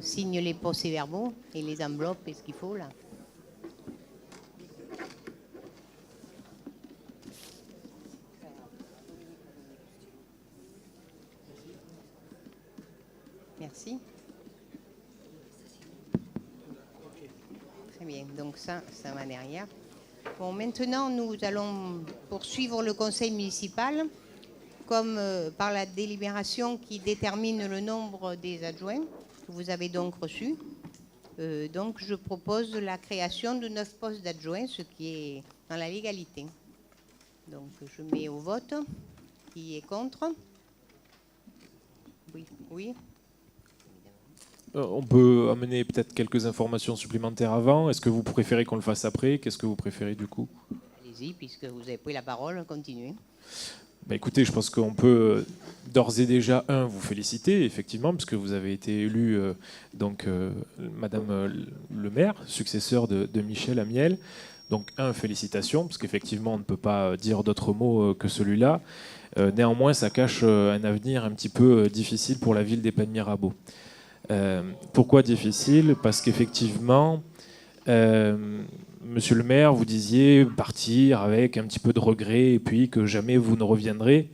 signe les procès-verbaux et les enveloppes et ce qu'il faut là. Merci. Très bien, donc ça va derrière. Bon, maintenant, nous allons poursuivre le conseil municipal comme par la délibération qui détermine le nombre des adjoints que vous avez donc reçus. Donc, je propose la création de 9 postes d'adjoints, ce qui est dans la légalité. Donc, je mets au vote. Qui est contre? Oui, oui. On peut amener peut-être quelques informations supplémentaires avant. Est-ce que vous préférez qu'on le fasse après? Qu'est-ce que vous préférez du coup? Allez-y, puisque vous avez pris la parole, continuez. Écoutez, je pense qu'on peut d'ores et déjà, vous féliciter, effectivement, puisque vous avez été élu, Madame le maire, successeur de Michel Amiel. Donc, félicitations, parce qu'effectivement, on ne peut pas dire d'autres mots que celui-là. Néanmoins, ça cache un avenir un petit peu difficile pour la ville des Pennes-Mirabeau. Pourquoi difficile? Parce qu'effectivement, monsieur le maire, vous disiez partir avec un petit peu de regret et puis que jamais vous ne reviendrez.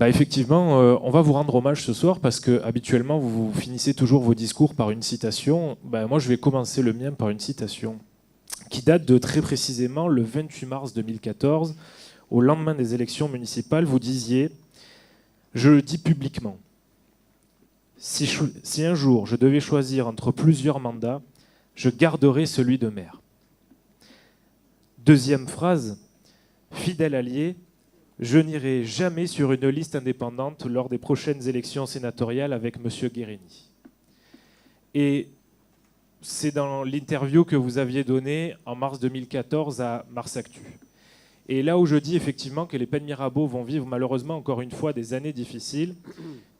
Effectivement, on va vous rendre hommage ce soir parce que habituellement vous finissez toujours vos discours par une citation. Moi, je vais commencer le mien par une citation qui date de très précisément le 28 mars 2014, au lendemain des élections municipales. Vous disiez, je le dis publiquement, si un jour je devais choisir entre plusieurs mandats, je garderai celui de maire. Deuxième phrase, fidèle allié, je n'irai jamais sur une liste indépendante lors des prochaines élections sénatoriales avec M. Guérini. Et c'est dans l'interview que vous aviez donnée en mars 2014 à Mars Actu. Et là où je dis effectivement que les Pennes-Mirabeau vont vivre malheureusement encore une fois des années difficiles,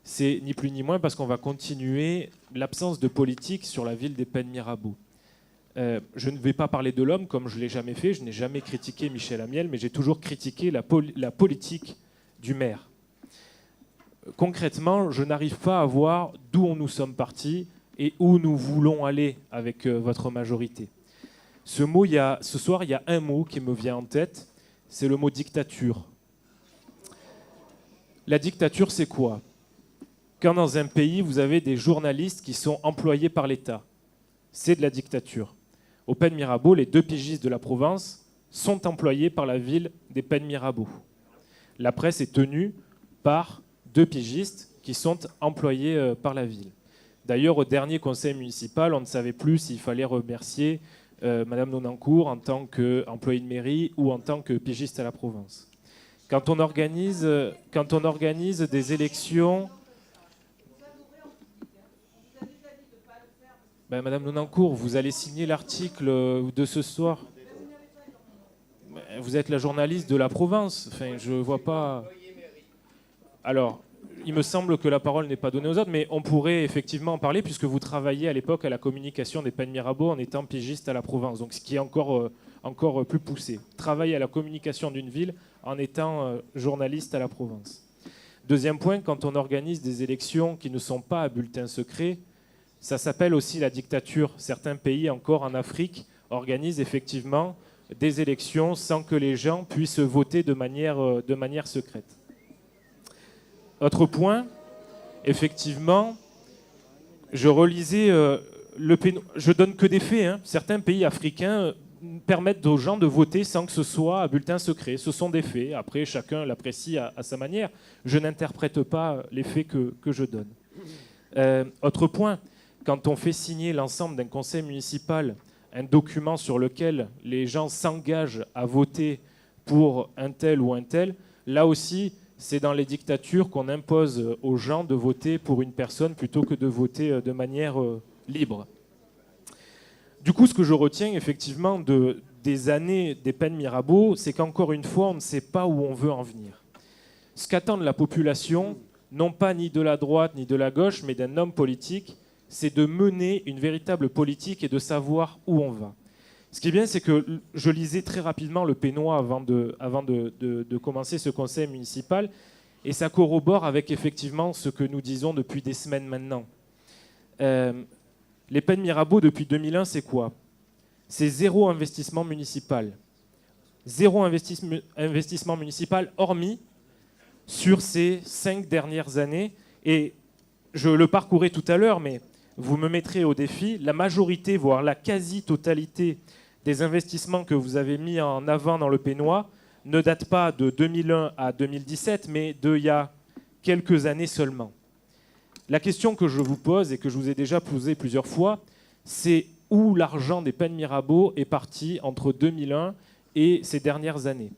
c'est ni plus ni moins parce qu'on va continuer l'absence de politique sur la ville des Pennes-Mirabeau. Je ne vais pas parler de l'homme comme je ne l'ai jamais fait, je n'ai jamais critiqué Michel Amiel, mais j'ai toujours critiqué la politique du maire. Concrètement, je n'arrive pas à voir d'où nous sommes partis et où nous voulons aller avec votre majorité. Ce soir, il y a un mot qui me vient en tête, c'est le mot dictature. La dictature, c'est quoi? Quand dans un pays, vous avez des journalistes qui sont employés par l'État, c'est de la dictature. Aux Pennes-Mirabeau, les 2 pigistes de la Provence sont employés par la ville des Pennes-Mirabeau. La presse est tenue par 2 pigistes qui sont employés par la ville. D'ailleurs, au dernier conseil municipal, on ne savait plus s'il fallait remercier Madame Nonancourt en tant qu'employée de mairie ou en tant que pigiste à la Provence. Quand on organise des élections... Madame Nonancourt, vous allez signer l'article de ce soir. Vous êtes la journaliste de la Provence. Enfin, je ne vois pas... Alors, il me semble que la parole n'est pas donnée aux autres, mais on pourrait effectivement en parler puisque vous travailliez à l'époque à la communication des Pennes-Mirabeau en étant pigiste à la Provence, donc ce qui est encore plus poussé. Travailler à la communication d'une ville en étant journaliste à la Provence. Deuxième point, quand on organise des élections qui ne sont pas à bulletin secret, ça s'appelle aussi la dictature. Certains pays encore en Afrique organisent effectivement des élections sans que les gens puissent voter de manière secrète. Autre point, effectivement, je relisais je donne que des faits. Certains pays africains permettent aux gens de voter sans que ce soit à bulletin secret. Ce sont des faits. Après, chacun l'apprécie à sa manière. Je n'interprète pas les faits que je donne. Autre point, quand on fait signer l'ensemble d'un conseil municipal un document sur lequel les gens s'engagent à voter pour un tel ou un tel, là aussi, c'est dans les dictatures qu'on impose aux gens de voter pour une personne plutôt que de voter de manière libre. Du coup, ce que je retiens effectivement des années des Pennes-Mirabeau, c'est qu'encore une fois, on ne sait pas où on veut en venir. Ce qu'attend la population, non pas ni de la droite ni de la gauche, mais d'un homme politique, c'est de mener une véritable politique et de savoir où on va. Ce qui est bien, c'est que je lisais très rapidement le Pénois avant de commencer ce conseil municipal, et ça corrobore avec effectivement ce que nous disons depuis des semaines maintenant. Les Pennes Mirabeau, depuis 2001, c'est quoi? C'est zéro investissement municipal. Zéro investissement municipal, hormis sur ces 5 dernières années. Et je le parcourais tout à l'heure, mais vous me mettrez au défi. La majorité, voire la quasi-totalité des investissements que vous avez mis en avant dans le Pénois ne datent pas de 2001 à 2017, mais d'il y a quelques années seulement. La question que je vous pose et que je vous ai déjà posée plusieurs fois, c'est où l'argent des Pennes Mirabeau est parti entre 2001 et ces dernières années.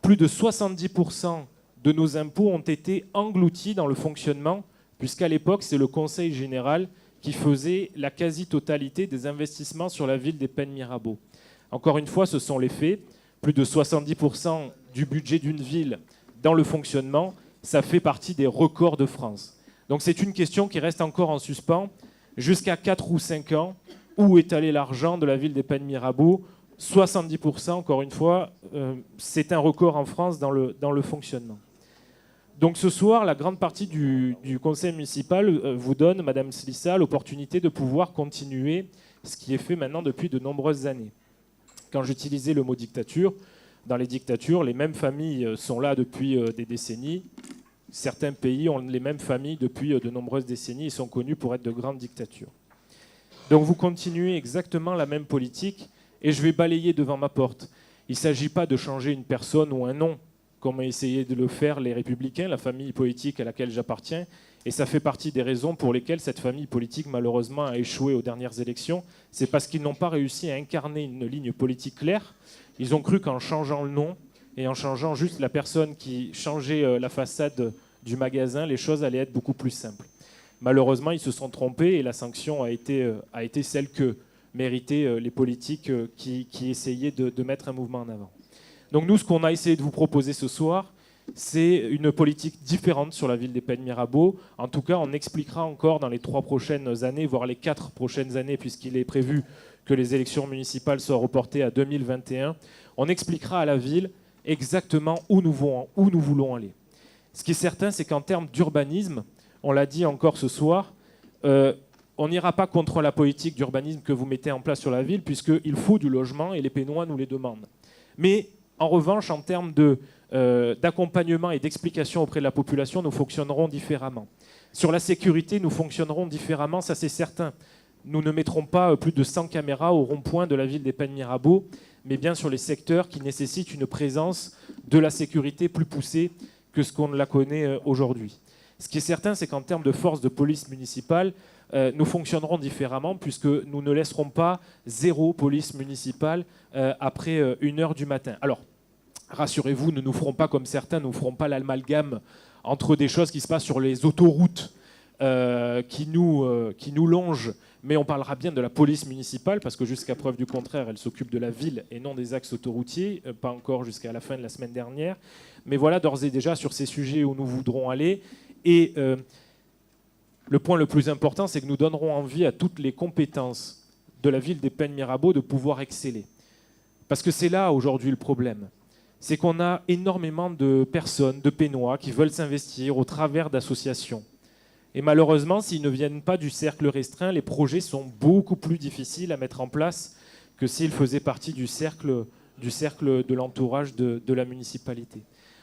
Plus de 70% de nos impôts ont été engloutis dans le fonctionnement, puisqu'à l'époque, c'est le Conseil général qui faisait la quasi-totalité des investissements sur la ville des Pennes Mirabeau. Encore une fois, ce sont les faits. Plus de 70% du budget d'une ville dans le fonctionnement, ça fait partie des records de France. Donc c'est une question qui reste encore en suspens. Jusqu'à 4 ou 5 ans, où est allé l'argent de la ville des Pennes Mirabeau? 70%, encore une fois, c'est un record en France dans le fonctionnement. Donc ce soir, la grande partie du conseil municipal vous donne, Madame Slissa, l'opportunité de pouvoir continuer ce qui est fait maintenant depuis de nombreuses années. Quand j'utilisais le mot dictature, dans les dictatures, les mêmes familles sont là depuis des décennies. Certains pays ont les mêmes familles depuis de nombreuses décennies et sont connus pour être de grandes dictatures. Donc vous continuez exactement la même politique et je vais balayer devant ma porte. Il ne s'agit pas de changer une personne ou un nom, comme ont essayé de le faire les Républicains, la famille politique à laquelle j'appartiens. Et ça fait partie des raisons pour lesquelles cette famille politique, malheureusement, a échoué aux dernières élections. C'est parce qu'ils n'ont pas réussi à incarner une ligne politique claire. Ils ont cru qu'en changeant le nom et en changeant juste la personne qui changeait la façade du magasin, les choses allaient être beaucoup plus simples. Malheureusement, ils se sont trompés et la sanction a été celle que méritaient les politiques qui essayaient de mettre un mouvement en avant. Donc nous, ce qu'on a essayé de vous proposer ce soir, c'est une politique différente sur la ville des Pennes Mirabeau. En tout cas, on expliquera encore dans les 3 prochaines années, voire les 4 prochaines années, puisqu'il est prévu que les élections municipales soient reportées à 2021. On expliquera à la ville exactement où nous voulons aller. Ce qui est certain, c'est qu'en termes d'urbanisme, on l'a dit encore ce soir, on n'ira pas contre la politique d'urbanisme que vous mettez en place sur la ville, puisqu'il faut du logement et les Pénois nous les demandent. Mais en revanche, en termes d'accompagnement et d'explication auprès de la population, nous fonctionnerons différemment. Sur la sécurité, nous fonctionnerons différemment, ça c'est certain. Nous ne mettrons pas plus de 100 caméras au rond-point de la ville des Pennes Mirabeau, mais bien sur les secteurs qui nécessitent une présence de la sécurité plus poussée que ce qu'on la connaît aujourd'hui. Ce qui est certain, c'est qu'en termes de force de police municipale, nous fonctionnerons différemment puisque nous ne laisserons pas 0 police municipale après 1h du matin. Alors, rassurez-vous, nous ne nous ferons pas comme certains, nous ne ferons pas l'amalgame entre des choses qui se passent sur les autoroutes qui nous longent, mais on parlera bien de la police municipale parce que jusqu'à preuve du contraire, elle s'occupe de la ville et non des axes autoroutiers, pas encore jusqu'à la fin de la semaine dernière. Mais voilà d'ores et déjà sur ces sujets où nous voudrons aller. Et le point le plus important, c'est que nous donnerons envie à toutes les compétences de la ville des Pennes Mirabeau de pouvoir exceller. Parce que c'est là aujourd'hui le problème. C'est qu'on a énormément de personnes, de Pénois, qui veulent s'investir au travers d'associations. Et malheureusement, s'ils ne viennent pas du cercle restreint, les projets sont beaucoup plus difficiles à mettre en place que s'ils faisaient partie du cercle de l'entourage de la municipalité.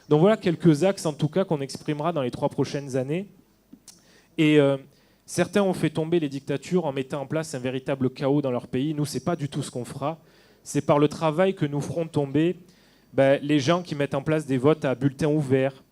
Donc voilà quelques axes en tout cas qu'on exprimera dans les 3 prochaines années. Et certains ont fait tomber les dictatures en mettant en place un véritable chaos dans leur pays. Nous, ce n'est pas du tout ce qu'on fera. C'est par le travail que nous ferons tomber les gens qui mettent en place des votes à bulletins ouverts,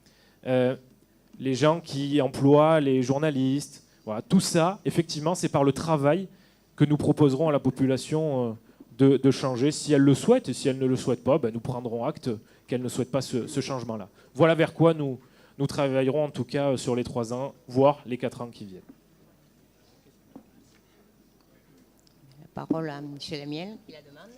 les gens qui emploient les journalistes. Voilà, tout ça, effectivement, c'est par le travail que nous proposerons à la population de changer si elle le souhaite. Et si elle ne le souhaite pas, nous prendrons acte qu'elle ne souhaite pas ce changement-là. Voilà vers quoi nous travaillerons en tout cas sur les 3 ans, voire les 4 ans qui viennent. La parole à Michel Amiel, qui la demande.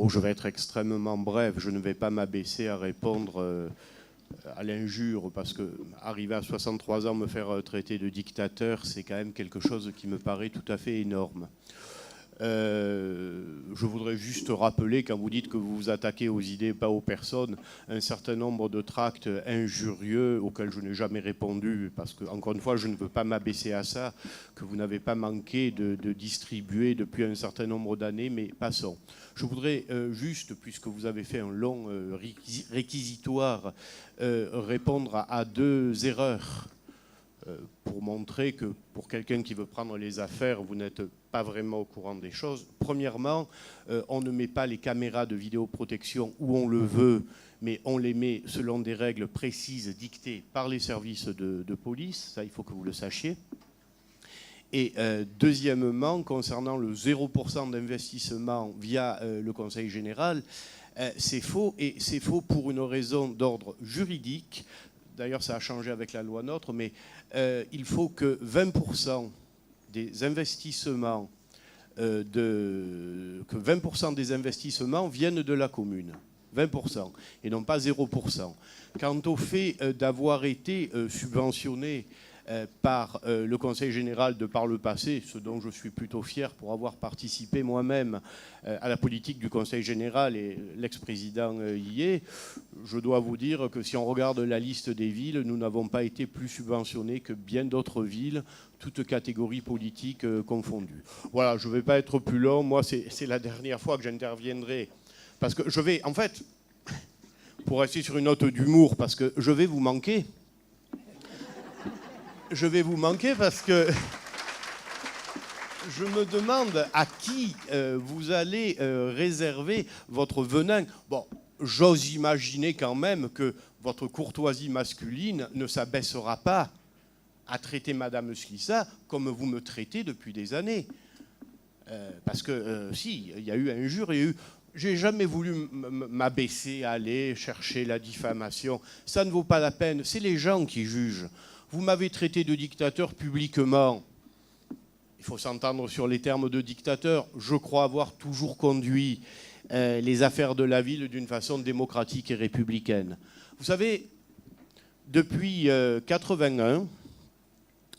Je vais être extrêmement bref. Je ne vais pas m'abaisser à répondre à l'injure, parce que arriver à 63 ans, me faire traiter de dictateur, c'est quand même quelque chose qui me paraît tout à fait énorme. Je voudrais juste rappeler, quand vous dites que vous vous attaquez aux idées, pas aux personnes, un certain nombre de tracts injurieux auxquels je n'ai jamais répondu, parce que, encore une fois, je ne veux pas m'abaisser à ça, que vous n'avez pas manqué de distribuer depuis un certain nombre d'années, mais passons. Je voudrais juste, puisque vous avez fait un long réquisitoire, répondre à deux erreurs. Pour montrer que pour quelqu'un qui veut prendre les affaires, vous n'êtes pas vraiment au courant des choses. Premièrement, on ne met pas les caméras de vidéoprotection où on le veut, mais on les met selon des règles précises dictées par les services de police. Ça, il faut que vous le sachiez. Et deuxièmement, concernant le 0% d'investissement via le Conseil général, c'est faux, et c'est faux pour une raison d'ordre juridique. D'ailleurs, ça a changé avec la loi NOTRe, mais il faut que 20% des investissements que 20% des investissements viennent de la commune. 20%, et non pas 0%. Quant au fait d'avoir été subventionné par le Conseil général de par le passé, ce dont je suis plutôt fier pour avoir participé moi-même à la politique du Conseil général, et l'ex-président y est, je dois vous dire que si on regarde la liste des villes, nous n'avons pas été plus subventionnés que bien d'autres villes, toutes catégories politiques confondues. Voilà, je ne vais pas être plus long, moi c'est la dernière fois que j'interviendrai, parce que je vais, en fait, pour rester sur une note d'humour, parce que je vais vous manquer. Je vais vous manquer parce que je me demande à qui vous allez réserver votre venin. Bon, j'ose imaginer quand même que votre courtoisie masculine ne s'abaissera pas à traiter Madame Sclissa comme vous me traitez depuis des années. Parce que si, il y a eu injure, il y a eu... J'ai jamais voulu m'abaisser, aller chercher la diffamation. Ça ne vaut pas la peine. C'est les gens qui jugent. Vous m'avez traité de dictateur publiquement. Il faut s'entendre sur les termes de dictateur. Je crois avoir toujours conduit les affaires de la ville d'une façon démocratique et républicaine. Vous savez, depuis 1981,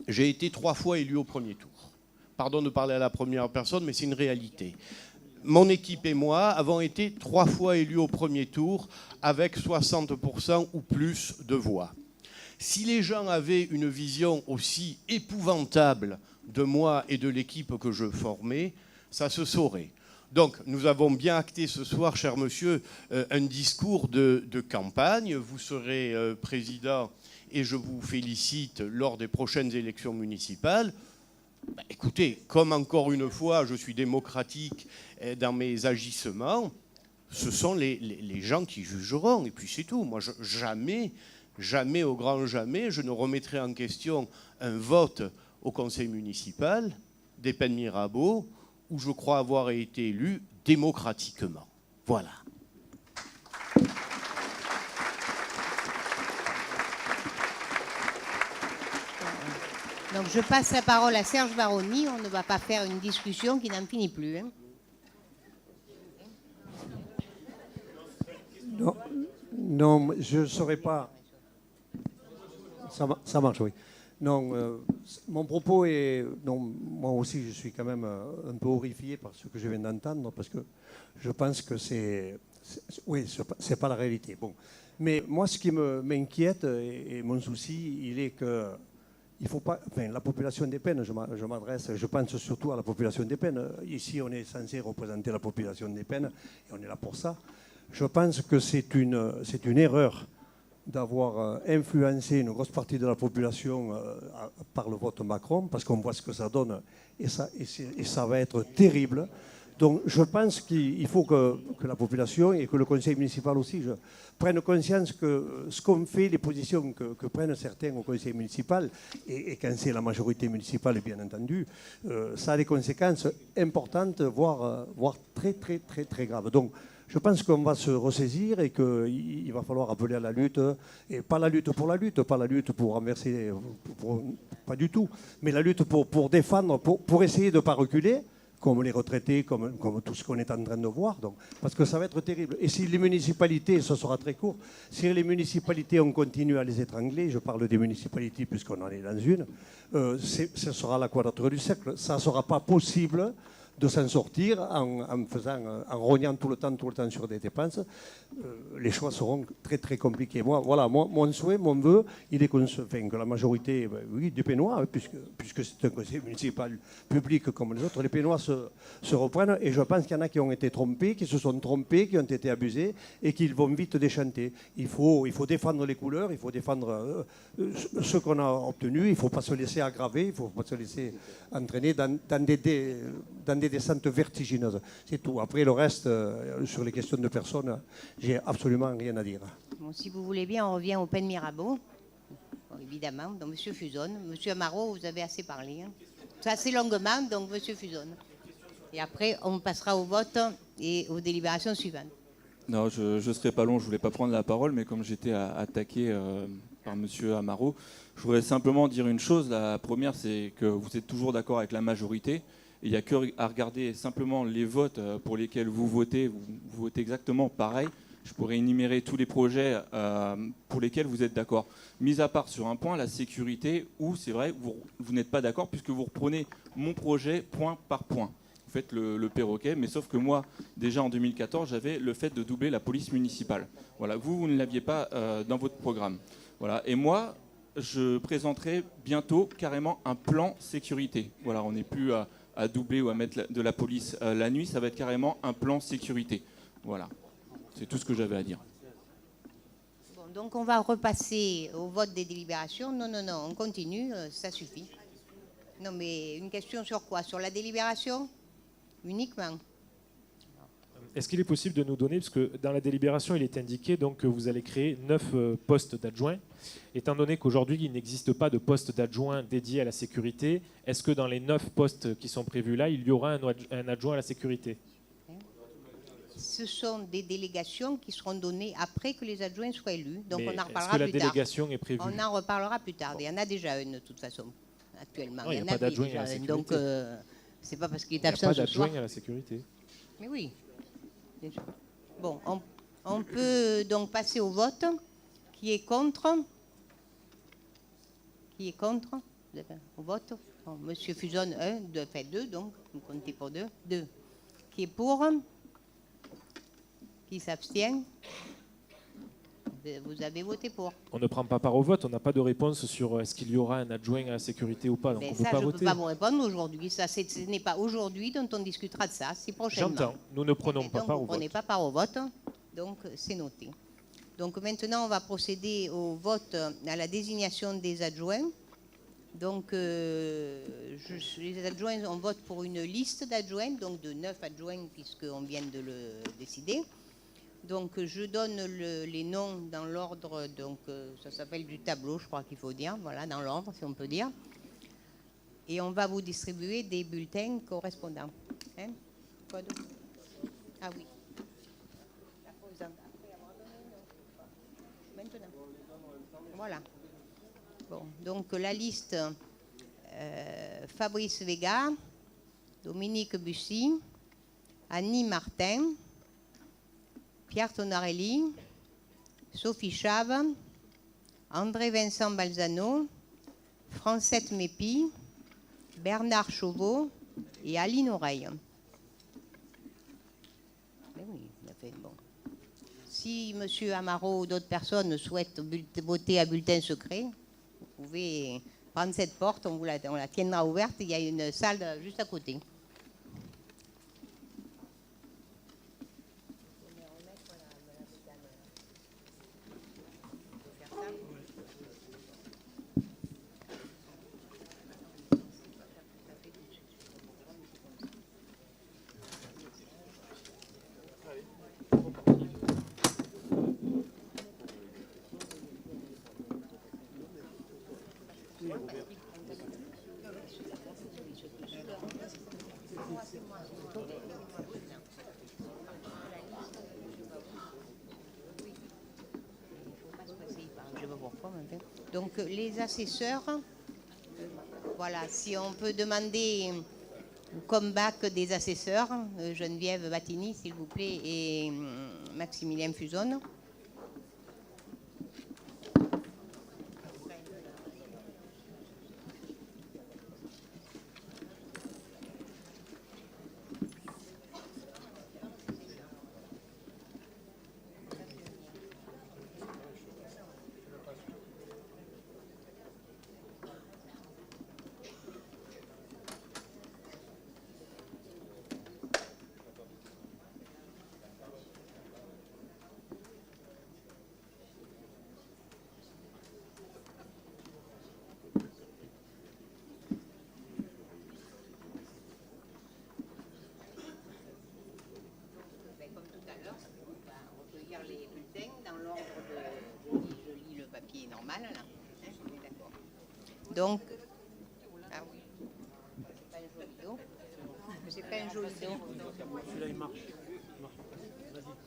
j'ai été 3 fois élu au premier tour. Pardon de parler à la première personne, mais c'est une réalité. Mon équipe et moi avons été 3 fois élus au premier tour avec 60% ou plus de voix. Si les gens avaient une vision aussi épouvantable de moi et de l'équipe que je formais, ça se saurait. Donc, nous avons bien acté ce soir, cher monsieur, un discours de campagne. Vous serez président, et je vous félicite, lors des prochaines élections municipales. Bah, écoutez, comme encore une fois, je suis démocratique dans mes agissements, ce sont les gens qui jugeront, et puis c'est tout. Moi, jamais, au grand jamais, je ne remettrai en question un vote au conseil municipal des Pennes Mirabeau où je crois avoir été élu démocratiquement. Voilà. Donc je passe la parole à Serge Baroni. On ne va pas faire une discussion qui n'en finit plus. Hein. Non, je ne saurais pas... Ça marche, oui. Non, mon propos est... Non, moi aussi, je suis quand même un peu horrifié par ce que je viens d'entendre, parce que je pense que oui, c'est pas la réalité. Bon. Mais moi, ce qui m'inquiète, et mon souci, il est que il faut pas... Enfin, la population des Pennes, je m'adresse, je pense surtout à la population des Pennes. Ici, on est censé représenter la population des Pennes, et on est là pour ça. Je pense que c'est une erreur d'avoir influencé une grosse partie de la population par le vote Macron, parce qu'on voit ce que ça donne, et ça va être terrible. Donc je pense qu'il faut que la population et que le conseil municipal aussi prennent conscience que ce qu'on fait, les positions que prennent certains au conseil municipal, et quand c'est la majorité municipale, bien entendu, ça a des conséquences importantes, voire très, très, très, très graves. Donc, je pense qu'on va se ressaisir et qu'il va falloir appeler à la lutte, et pas la lutte, pas la lutte pour renverser, pas du tout, mais la lutte pour défendre, pour essayer de ne pas reculer, comme les retraités, comme tout ce qu'on est en train de voir, donc, parce que ça va être terrible. Et si les municipalités, ce sera très court, si les municipalités, on continue à les étrangler, je parle des municipalités puisqu'on en est dans une, ce sera la quadrature du cercle. Ça ne sera pas possible de s'en sortir en rognant tout le temps sur des dépenses, les choix seront très très compliqués. Mon souhait, mon vœu, il est que la majorité, oui, des Pénois, puisque c'est un conseil municipal public comme les autres, les Pénois se reprennent. Et je pense qu'il y en a qui ont été trompés, qui se sont trompés, qui ont été abusés et qui vont vite déchanter. Il faut défendre les couleurs, il faut défendre ce qu'on a obtenu, il ne faut pas se laisser aggraver, il ne faut pas se laisser entraîner dans des descentes vertigineuses. C'est tout. Après, le reste, sur les questions de personnes, j'ai absolument rien à dire. Bon, si vous voulez bien, on revient au Pen Mirabeau. Bon, évidemment, donc M. Fusone. M. Amaro, vous avez assez parlé. Hein. C'est assez longuement, donc M. Fusone. Et après, on passera au vote et aux délibérations suivantes. Non, je ne serai pas long, je ne voulais pas prendre la parole, mais comme j'étais attaqué par M. Amaro, je voudrais simplement dire une chose. La première, c'est que vous êtes toujours d'accord avec la majorité. Il n'y a qu'à regarder simplement les votes pour lesquels vous votez. Vous votez exactement pareil. Je pourrais énumérer tous les projets pour lesquels vous êtes d'accord. Mis à part sur un point, la sécurité, où c'est vrai, vous n'êtes pas d'accord puisque vous reprenez mon projet point par point. Vous faites le perroquet, mais sauf que moi, déjà en 2014, j'avais le fait de doubler la police municipale. Voilà, vous ne l'aviez pas dans votre programme. Voilà, et moi, je présenterai bientôt carrément un plan sécurité. Voilà, on n'est plus à doubler ou à mettre de la police la nuit, ça va être carrément un plan sécurité. Voilà, c'est tout ce que j'avais à dire. Bon, donc on va repasser au vote des délibérations. Non, on continue, ça suffit. Non, mais une question sur quoi? Sur la délibération uniquement? Est-ce qu'il est possible de nous donner, parce que dans la délibération, il est indiqué donc, que vous allez créer 9 postes d'adjoints. Étant donné qu'aujourd'hui, il n'existe pas de poste d'adjoint dédié à la sécurité, est-ce que dans les 9 postes qui sont prévus là, il y aura un adjoint à la sécurité? Ce sont des délégations qui seront données après que les adjoints soient élus. Donc Mais on en reparlera est-ce que la plus tard. délégation est prévue? On en reparlera plus tard. Il y en a déjà une de toute façon, actuellement. Non, il n'y a en pas avait d'adjoint déjà à la une. sécurité. Donc c'est pas parce qu'il est Il n'y a absent pas ce soir. d'adjoint à la sécurité. Mais oui. Déjà. Bon, on peut donc passer au vote. Qui est contre? Qui est contre? Au vote. Bon, Monsieur Fusone, 2, donc vous comptez pour 2. 2. Qui est pour? Qui s'abstient? Vous avez voté pour. On ne prend pas part au vote, on n'a pas de réponse sur est-ce qu'il y aura un adjoint à la sécurité ou pas, donc Mais on ne peut ça, pas je ne voter. peux pas vous répondre aujourd'hui. Ce n'est pas aujourd'hui dont on discutera de ça, c'est prochainement. J'entends, nous ne prenons Et pas donc, part vous au ne prenez vote. pas part au vote, donc c'est noté. Donc maintenant, on va procéder au vote à la désignation des adjoints. Donc les adjoints, on vote pour une liste d'adjoints, donc de 9 adjoints puisqu'on vient de le décider. Donc je donne les noms dans l'ordre, donc ça s'appelle du tableau, je crois qu'il faut dire, voilà, dans l'ordre si on peut dire. Et on va vous distribuer des bulletins correspondants. Hein? Quoi d'autre? Ah oui. Maintenant. Voilà. Bon, donc la liste, Fabrice Vega, Dominique Bussy, Annie Martin, Pierre Tonarelli, Sophie Chave, André-Vincent Balzano, Francette Mépi, Bernard Chauveau et Aline Oreille. Mais oui, il a fait bon. Si M. Amaro ou d'autres personnes souhaitent voter à bulletin secret, vous pouvez prendre cette porte, on la tiendra ouverte, il y a une salle juste à côté. Donc les assesseurs, voilà, si on peut demander un comeback des assesseurs, Geneviève Battini s'il vous plaît et Maximilien Fusone. Donc, ah oui, c'est pas un joli dos. C'est pas un joli dos. Celui-là, il marche.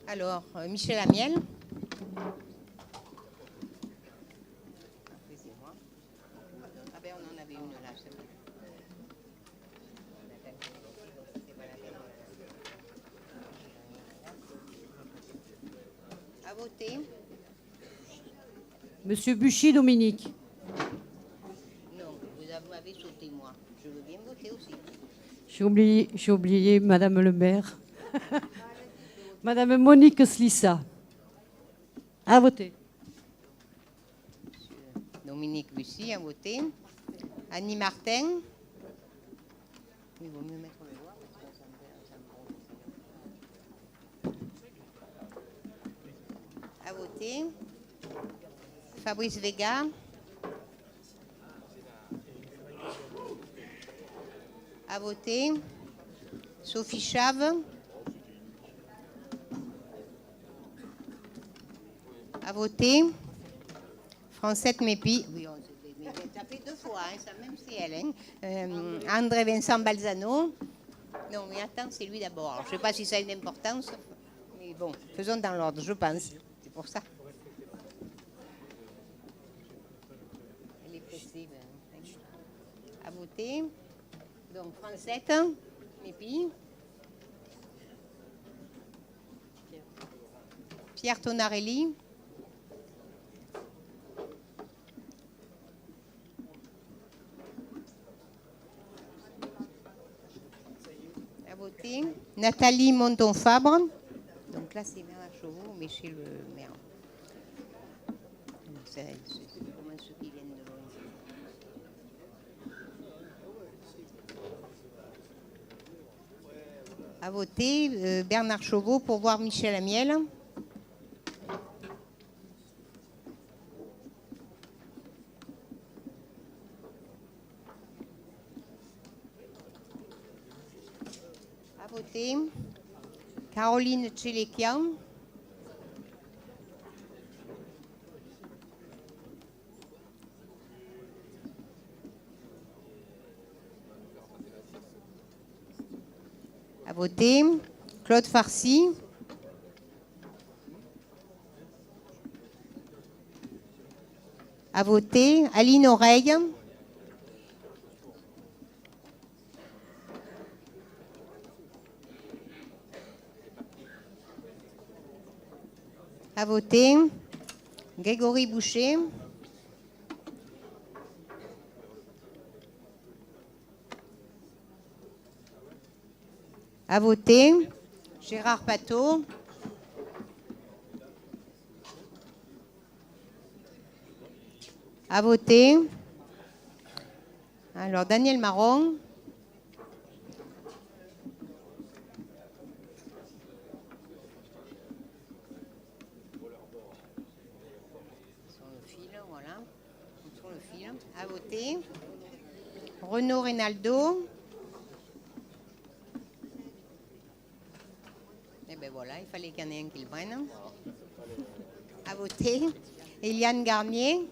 Alors, Michel Amiel. Excusez-moi. Ah ben on en avait une là, c'est bon. À voter. Monsieur Buchy Dominique. Non, vous m'avez sauté moi. Je veux bien voter aussi. J'ai oublié Madame le maire. Madame Monique Slissa. À voter. Dominique Bussy a voté. Annie Martin. Il vaut mieux mettre le doigt parce que ça me fait- A voté. Fabrice Vega. A voté. Sophie Chave. A voté. Francette Mépi. Oui, ça fait 2 fois, hein, ça, même c'est elle. Hein. André Vincent Balzano. Non, mais attends, c'est lui d'abord. Alors, je ne sais pas si ça a une importance, mais bon, faisons dans l'ordre, je pense. C'est pour ça. Elle est pressée. À voter. Donc, Francette Mépi. Pierre Tonarelli. À voter. Nathalie Monton-Fabre. Donc là, c'est Bernard Chauveau, mais chez le maire. C'est comment ceux qui viennent de loin. À voter. Bernard Chauveau pour voir Michel Amiel. À voter. Caroline Tchelekian. À voter. Claude Farcy. À voter. Aline Oreille. À voter. Grégory Boucher. À voter. Gérard Pateau. À voter. Alors, Daniel Marron. Sur le fil, voilà. Sur le fil. À voter. Renaud Reynaldo. Et bien voilà, il fallait qu'il y en ait un qui le prenne. À voter. Eliane Garnier.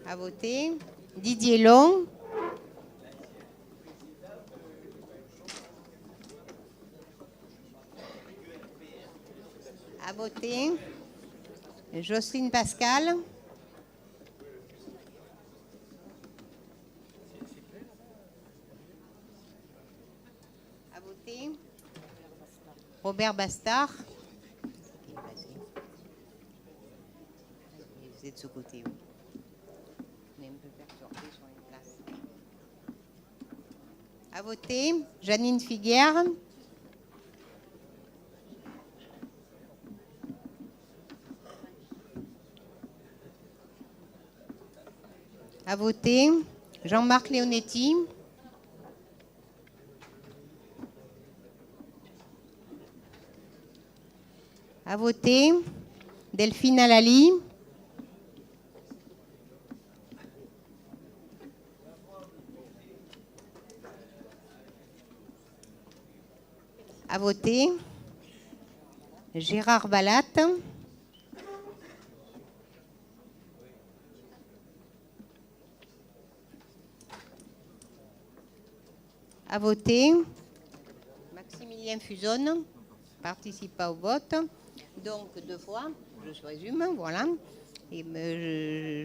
À voter. Didier Long. À voter. Jocelyne Pascal. À voter. Robert Bastard. Vous êtes de ce côté, oui. On est un peu perturbé sur une place. À voter. Janine Figuère. À voter. Jean-Marc Leonetti. À voter. Delphine Alali. À voter. Gérard Balat. À voter. Maximilien Fusonne participe pas au vote. Donc 2 fois, je résume, voilà. Et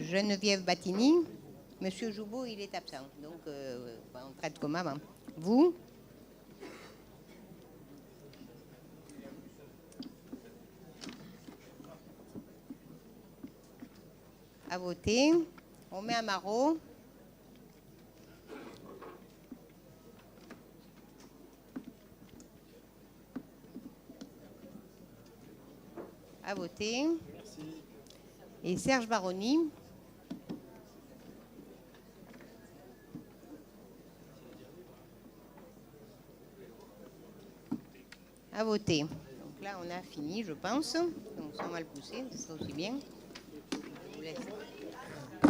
Geneviève Battini. Monsieur Joubeau, il est absent. Donc on traite comme avant. Vous? À voter. On met à Marot. À voter. Merci. Et Serge Baroni. À voter. Donc là, on a fini, je pense. Donc sans mal pousser, c'est aussi bien. Je vous laisse.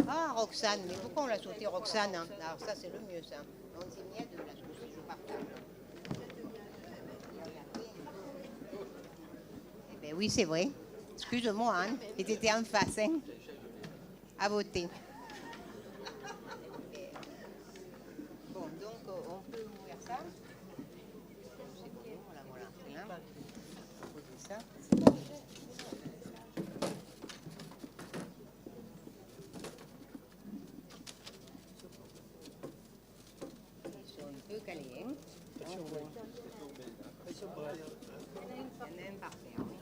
Ah, Roxane, mais pourquoi on l'a sauté, Roxane? Alors ça, c'est le mieux, ça. On s'est mis à 2 là, si je partage. Eh bien oui, c'est vrai. Excuse-moi, Anne, et t'étais en face, hein. À voter. Bon, donc on peut ouvrir ça. C'est bon, voilà, c'est là. On va poser ça. Ils sont un peu calés, hein. Il y en a un par terre, oui.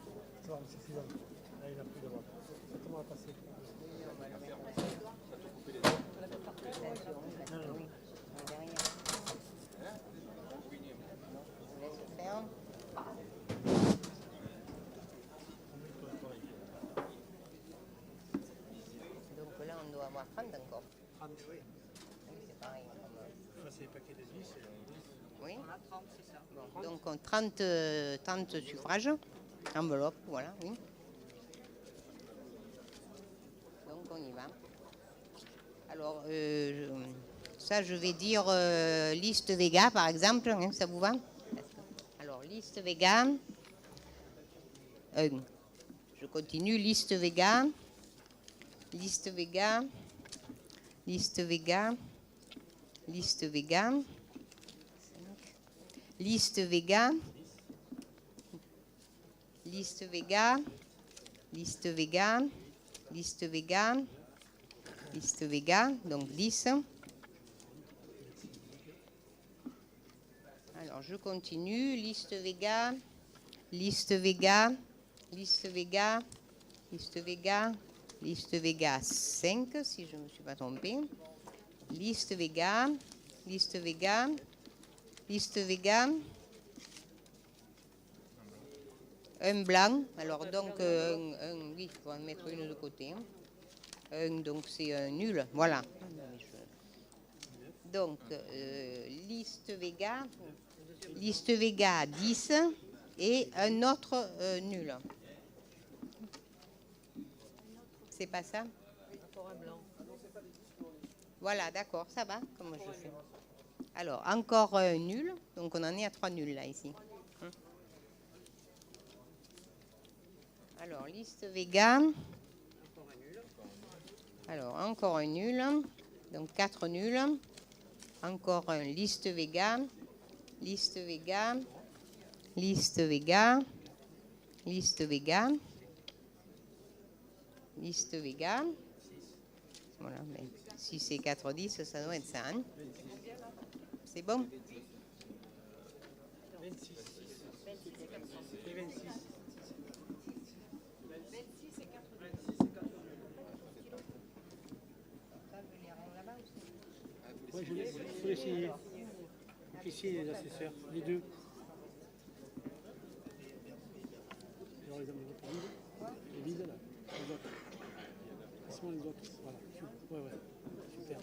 Donc là, on doit avoir 30 encore. 30, oui. Oui, c'est pareil. Ça, c'est les paquets de 10. Oui. On a 30, c'est ça. Bon, donc, on 30 suffrages. Enveloppe, voilà, oui. Donc, on y va. Alors, ça, je vais dire liste Vega, par exemple. Hein, ça vous va? Alors, liste Vega. Je continue. Liste Vega. Liste Vega. Liste Vega. Liste Vega. Liste Vega. Liste Vega. Liste Vega. Liste Vega. Liste Vega. Donc 10. Alors, je continue. Liste Vega. Liste Vega. Liste Vega. Liste Vega. Liste Vega 5, si je ne me suis pas trompée. Liste Vega. Liste Vega. Liste Vega. Un blanc. Alors, donc, oui, il faut en mettre une de côté. Donc, c'est un nul. Voilà. Donc, liste Vega. Liste Vega 10 et un autre nul. C'est pas ça? Voilà, d'accord, ça va. Comment je fais? Alors, encore un nul. Donc, on en est à 3 nuls, là, ici. Alors, liste Vega. Alors, encore un nul. Donc, 4 nuls. Encore un liste Vega. Liste Vega. Liste Vega. Liste Vega. Liste Vega. Voilà, mais 6 et 4, 10, ça doit être ça. Hein? C'est bon? 26. 26. Oui, je vais essayer. Donc ici, les assesseurs, les deux. Alors, les vides, là. Les autres. Passons les autres. Voilà. Ouais. Super.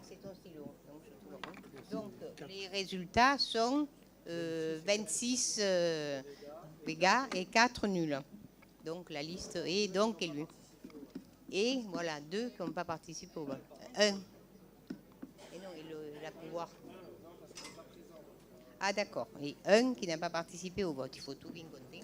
c'est ton stylo. Donc, les résultats sont 26 Vega et 4 nuls. Donc la liste est donc élue. Et voilà, 2 qui n'ont pas participé au vote. 1. Et non, il a pouvoir. Ah d'accord. Et 1 qui n'a pas participé au vote. Il faut tout bien compter.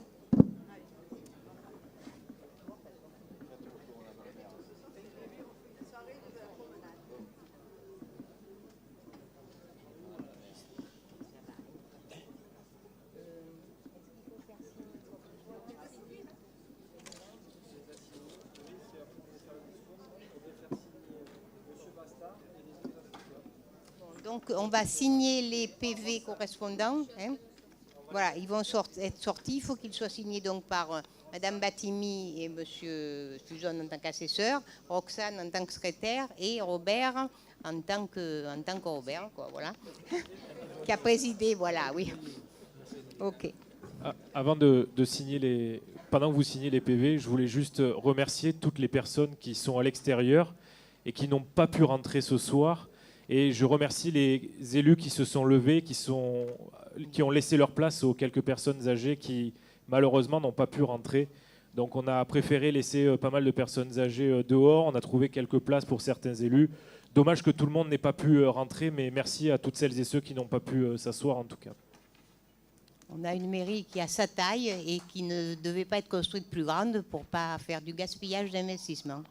Donc, on va signer les PV correspondants. Hein. Voilà, ils vont être sortis. Il faut qu'ils soient signés donc par Madame Batimi et Monsieur Suzanne en tant qu'assesseur, Roxane en tant que secrétaire et Robert en tant que Robert, quoi, voilà, qui a présidé, voilà, oui. Ok. Avant de signer pendant que vous signez les PV, je voulais juste remercier toutes les personnes qui sont à l'extérieur et qui n'ont pas pu rentrer ce soir. Et je remercie les élus qui se sont levés, qui ont laissé leur place aux quelques personnes âgées qui, malheureusement, n'ont pas pu rentrer. Donc on a préféré laisser pas mal de personnes âgées dehors. On a trouvé quelques places pour certains élus. Dommage que tout le monde n'ait pas pu rentrer, mais merci à toutes celles et ceux qui n'ont pas pu s'asseoir en tout cas. On a une mairie qui a sa taille et qui ne devait pas être construite plus grande pour ne pas faire du gaspillage d'investissement.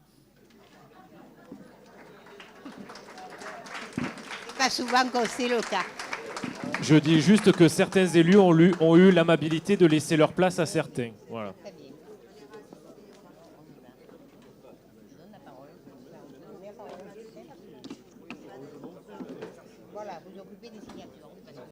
Pas souvent quand c'est le cas. Je dis juste que certains élus ont eu l'amabilité de laisser leur place à certains. Voilà. Très bien. Voilà, vous occupez des signatures.